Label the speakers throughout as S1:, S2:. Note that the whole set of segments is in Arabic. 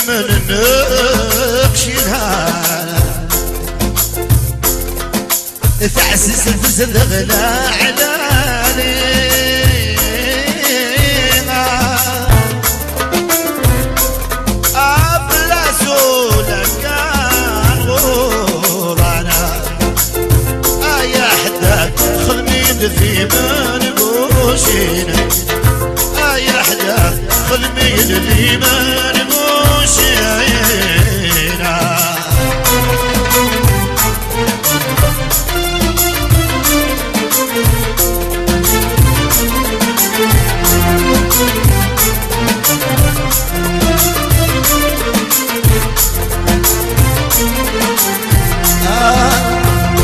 S1: من نقشيها تعسس تزدغنا علالي في من بوشينا يا حدا خذ ميل اللي من بوشينا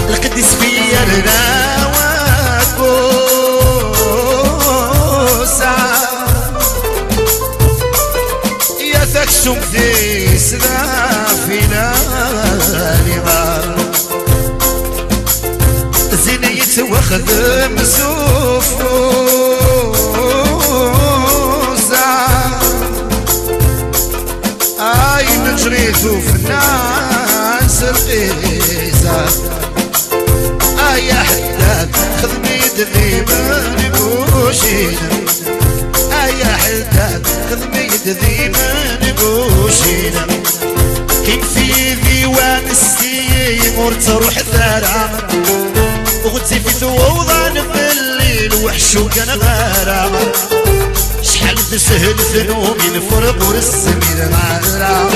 S1: القديس فيرنا سمتي سلافينا لغار زينيت وخدم سوفوزا نجريت في الناس القيزة يا حداد خدمي دغيبان بوشينا يا حداد خدمي دغيبان بوشينا كين في ديوان السيمور تروح ثرى وغتي في ثوضان في الليل وحشو كان غارة شحال تسهل ذنوبي الفرق ورسمي الغارة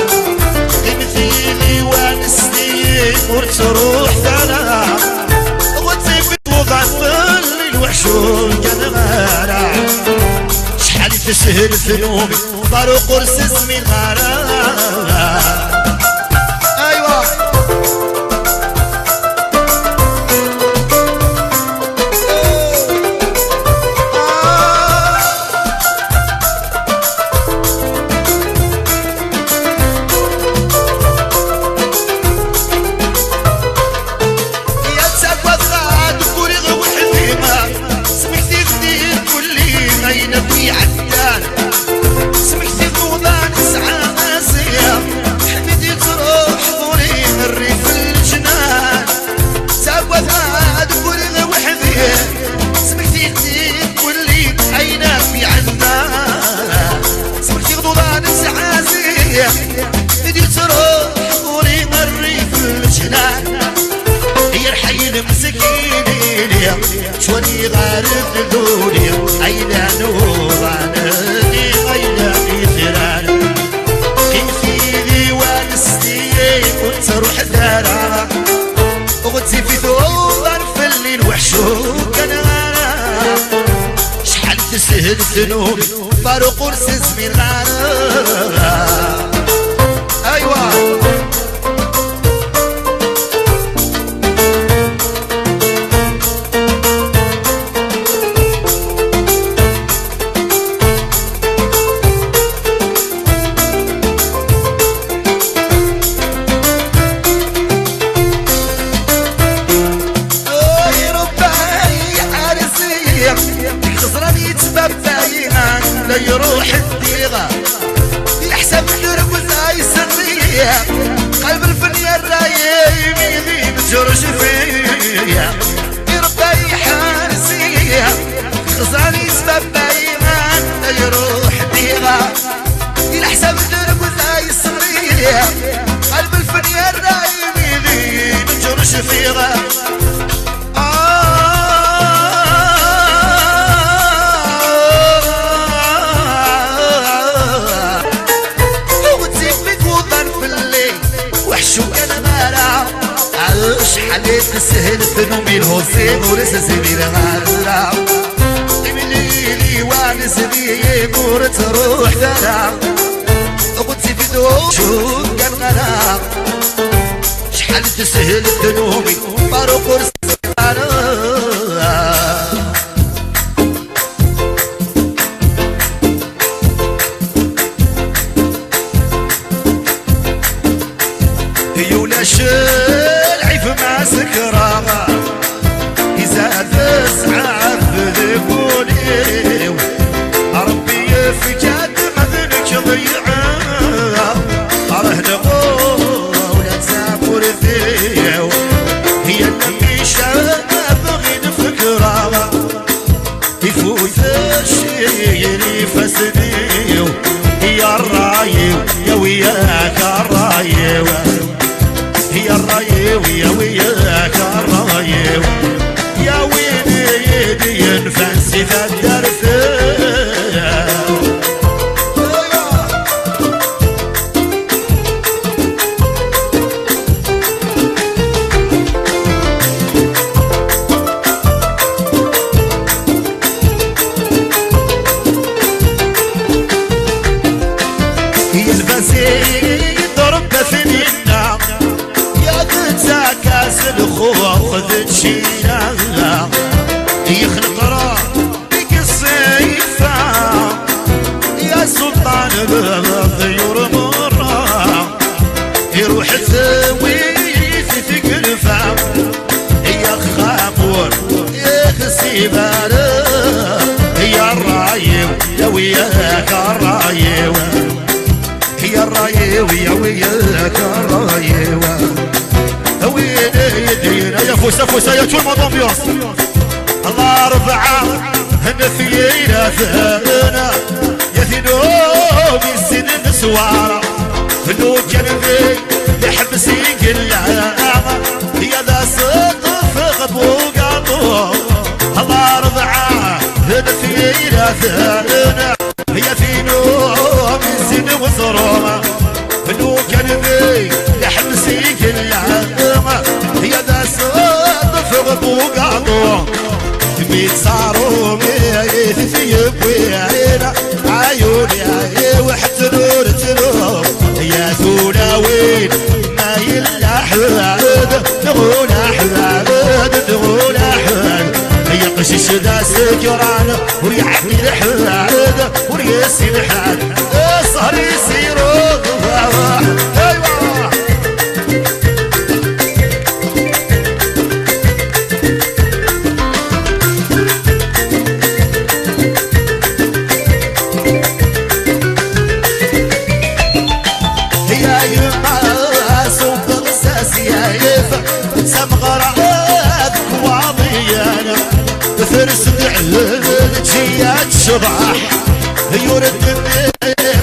S1: كين في ديوان السيمور تروح ثرى وغتي في ثوضان في الليل وحشو كان غارة شحال تسهل ذنوبي طارق ورسمي الغارة شوني غارب الدنيا عينا نوراني عينا مثيران كين في ديوان السنين كنت روح دارا وغتي في ثوبان في الليل وحشو كان غارا شحال تسهل ذنوبي فاروق ورسز من غارا ايوا خسراني تبابايها لا يروح الديغة يحسب درب ولا يسرية قلب الفنية الرايم يذيب جرش فيا يربي حارسية خسراني تبابايها لا يروح الديغة يحسب درب ولا يسرية قلب الفنية الرايم يذيب جرش فيها شحال تسهل ذنوبي الهوسين ورسس بين غارة تمليلي وانس بيه كورة روح ذرا غتي في دوب شوف كان غلا شحال تسهل ذنوبي فاروق ورسس هيولا شلعي في سكرامة إذا تسعى في ذكولي ربي في جد مذنك ضيعه يبارك يا الرايو يا وياك الرايو يا الرايو يا وياك الرايو وين يدينا يا فوسه فوسه يا تشوف الامبيونس الله رفعه نفينا ثانا يا ثنوب السن سواره لو جنبي يحبس يقلع يا ذا صدف غبوق عطوه الله رضعه نفينا ثانا يا ثنوب السن وصرومه لو جنبي يحبس يقلع يا ذا صدف غبوق عطوه بيت صاروا في بويعينا عيوني عيوني وحتى نور تنور يا ثولاوين ما يلا حواد نغول حواد نغول حواد يقشش ذا سكران وريحكي الحواد وريسي الحاد الصهر يسيروا ايوه فرس دعل جيات شبح يورد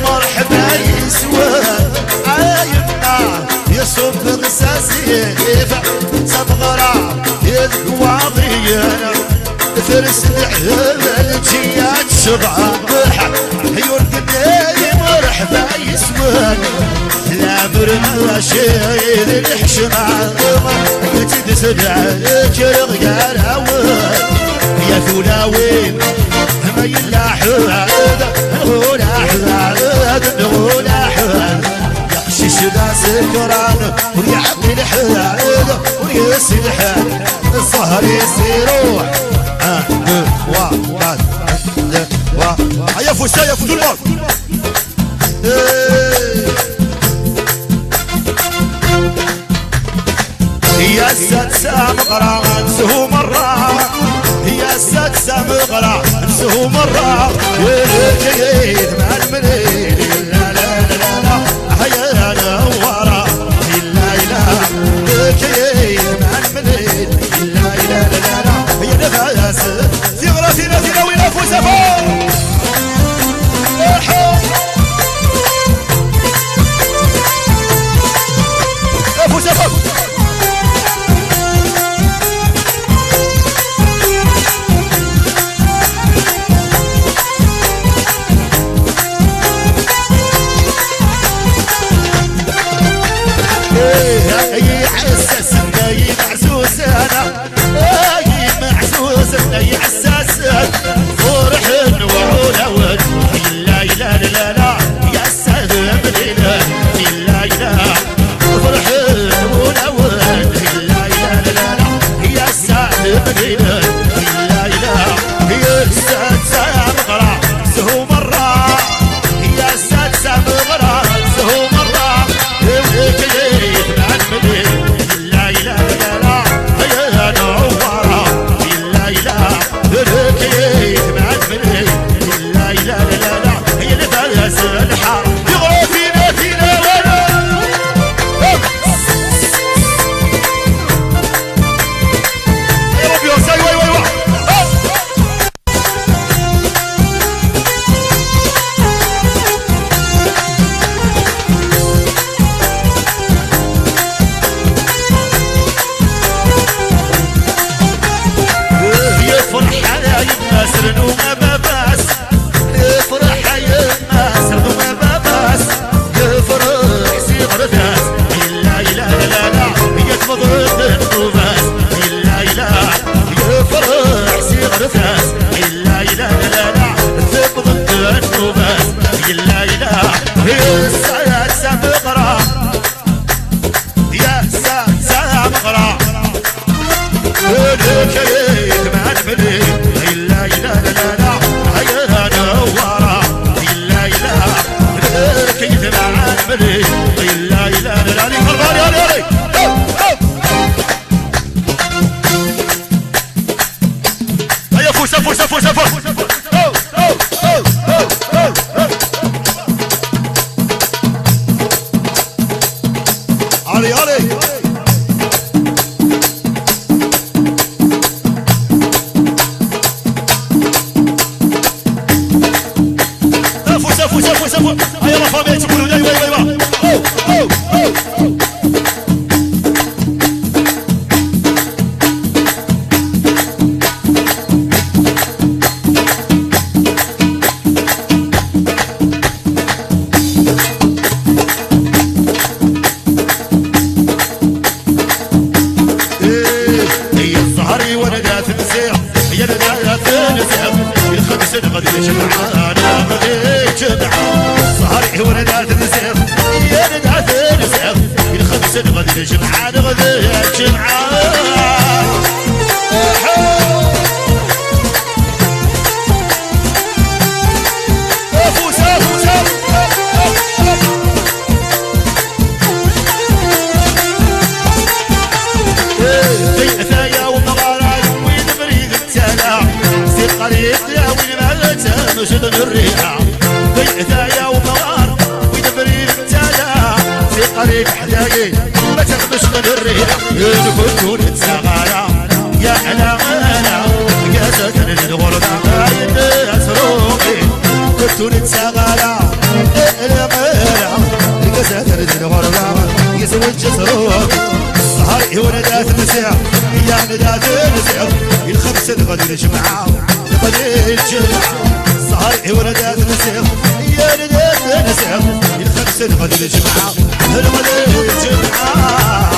S1: مرحبا يسوى عايمنا يصب غساسي صبغرا يذكوا ضيانا فرس دعل جيات شبح يورد مرحبا يسوى لا برنا شيء الحشمة تدسدع جرغ يا الهوى يا ثولاوين ما يلاحظ نقول احزان نقول احزان يقشش ذا سكران ويعطي الحزان ويسي الحال الصهر يسيروح هيا فوسا يا فوز الموت يا السادسة مقرا انسه مرة يا السادسة مقرا انسه مرة يجيد مع المنين لا لا لا لا هيا انا ورا لا لا يجيد مع المنين لا لا لا لا هي نفاس في غراسنا في ناوينا فوسفا فوسفا فوسه فوسه فوسه فوسه علي علي فوسه فوسه فوسه هيا لا فامي تقولوا لي وي وي غادي جمعانا غادي جمعا صهري ولدات نسير يا ولدات نسير الخمسة غادي جمعانا غادي جمعا فوسة فوسة في ثايا ومغاراي وين مريد التالا سي قريب يا وين مشد الريحة ضيعتها ومغار ويدبري التالا في قريب حدايق ما تخدش من الريحة الكون تسغالا يا على غالا يا سكن الغربة الناس روحي الكون تسغالا يا غالا يا سكن الغربة يزوج سروحي صهري ولدات النساء يا ولدات النساء الخمسة غادي نجمعها غادي نجمعها صهري ولدات نسير يا ولدات نسير الخمسة غادي الجمعة غادي الجمعة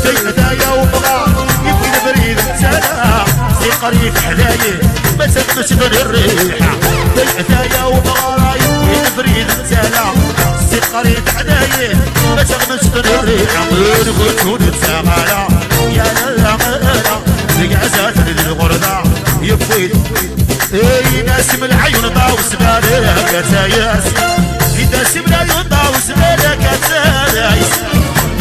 S1: زينة وبغا يبكي البريد السلام زي قريب حدايق ما تخدش من الريحة زينة وبغا فريد السلام سي قريب حدايق ما تغنش الريحة الكون تسغالا يا لا غالا رقعزات للغربة يفويد اي ناس من العيون ضاو سبالك كتاياس ناس من العيون ضاو سبالك كتاياس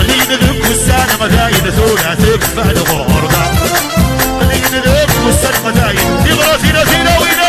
S1: قليل ذوك والسان غداين ثلاثك في الغربة قليل ذوك والسان غداين يغرى فينا وين